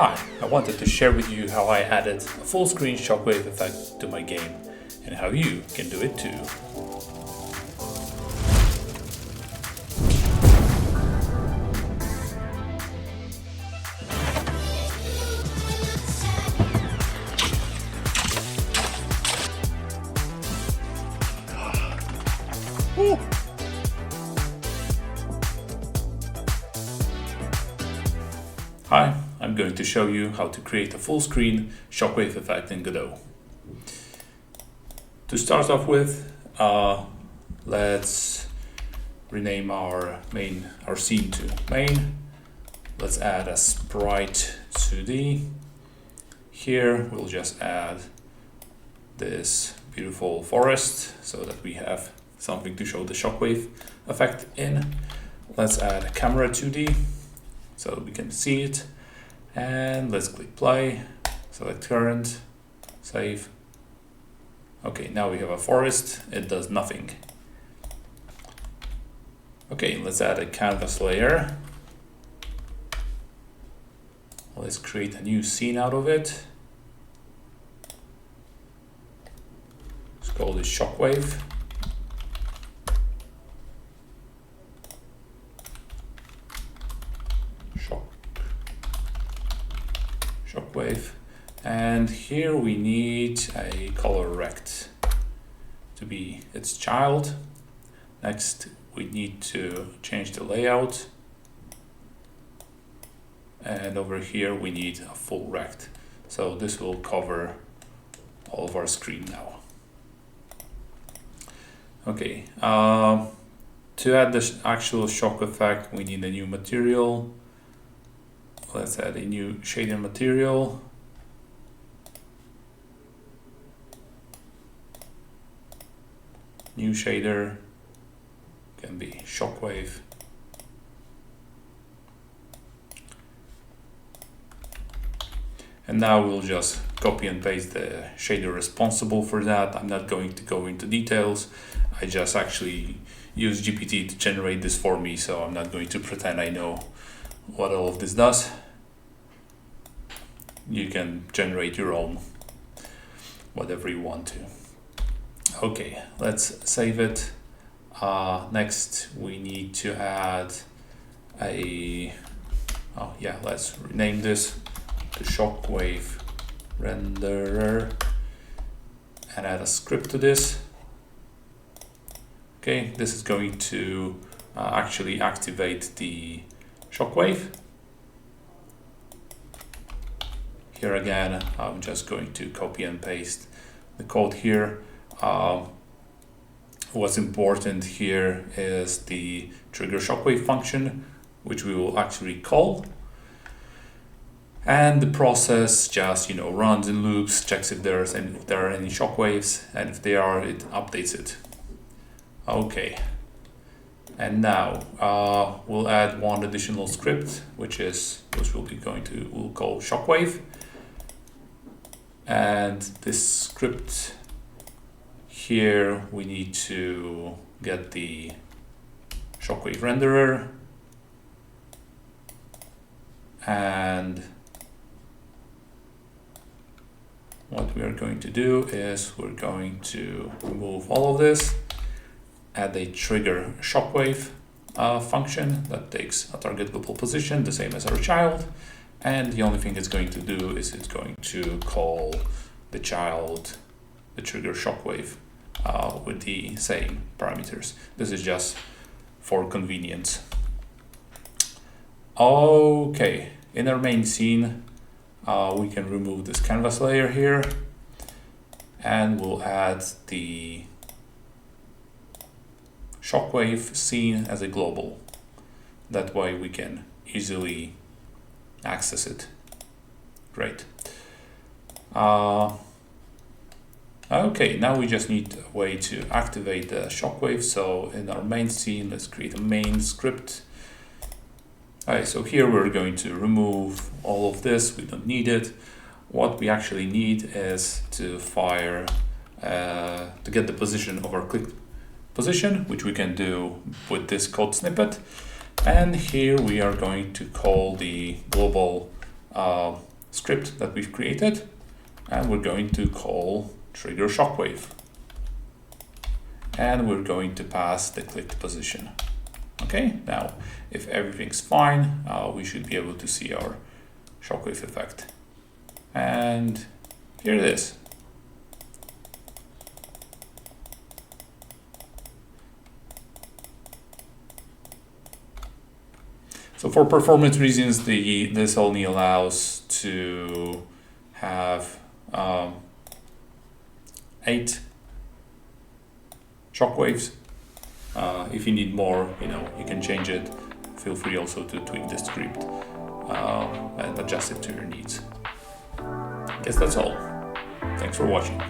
Hi, I wanted to share with you how I added a full screen shockwave effect to my game and how you can do it too. Hi, I'm going to show you how to create a full screen shockwave effect in Godot. To start off with, let's rename our scene to main. Let's add a sprite 2D. Here we'll just add this beautiful forest so that we have something to show the shockwave effect in. Let's add a camera 2D so we can see it, and let's click play, select current, save. Okay, now we have a forest, it does nothing. Okay, let's add a canvas layer. Let's create a new scene out of it. Let's call this Shockwave. Shockwave. And here we need a color rect to be its child. Next, we need to change the layout. And over here we need a full rect. So this will cover all of our screen now. Okay, to add the actual shock effect, we need a new material. Let's add a new shader material. New shader can be Shockwave. And now we'll just copy and paste the shader responsible for that. I'm not going to go into details. I just actually use GPT to generate this for me, so I'm not going to pretend I know what all of this does. You can generate your own, whatever you want to. Okay, let's save it. Next, we need to add let's rename this to Shockwave renderer and add a script to this. Okay, this is going to actually activate the shockwave. Here again, I'm just going to copy and paste the code here. What's important here is the trigger shockwave function, which we will actually call. And the process just runs in loops, checks if there are any shockwaves, and if they are, it updates it. Okay. And now we'll add one additional script, which we'll call Shockwave. And this script here, we need to get the Shockwave renderer, and what we are going to do is we're going to remove all of this, add a trigger shockwave function that takes a targetable position, the same as our child. And the only thing it's going to do is it's going to call the child, the trigger shockwave, with the same parameters. This is just for convenience. Okay, in our main scene, we can remove this canvas layer here, and we'll add the shockwave scene as a global. That way we can easily access it. Great. Okay, now we just need a way to activate the shockwave. So in our main scene, let's create a main script. Alright, so here we're going to remove all of this. We don't need it. What we actually need is to fire, to get the position of our click position, which we can do with this code snippet. And here we are going to call the global script that we've created, and we're going to call trigger Shockwave. And we're going to pass the clicked position. Okay, now if everything's fine, we should be able to see our Shockwave effect. And here it is. So for performance reasons, this only allows to have 8 shockwaves. If you need more, you can change it. Feel free also to tweak the script and adjust it to your needs. I guess that's all. Thanks for watching.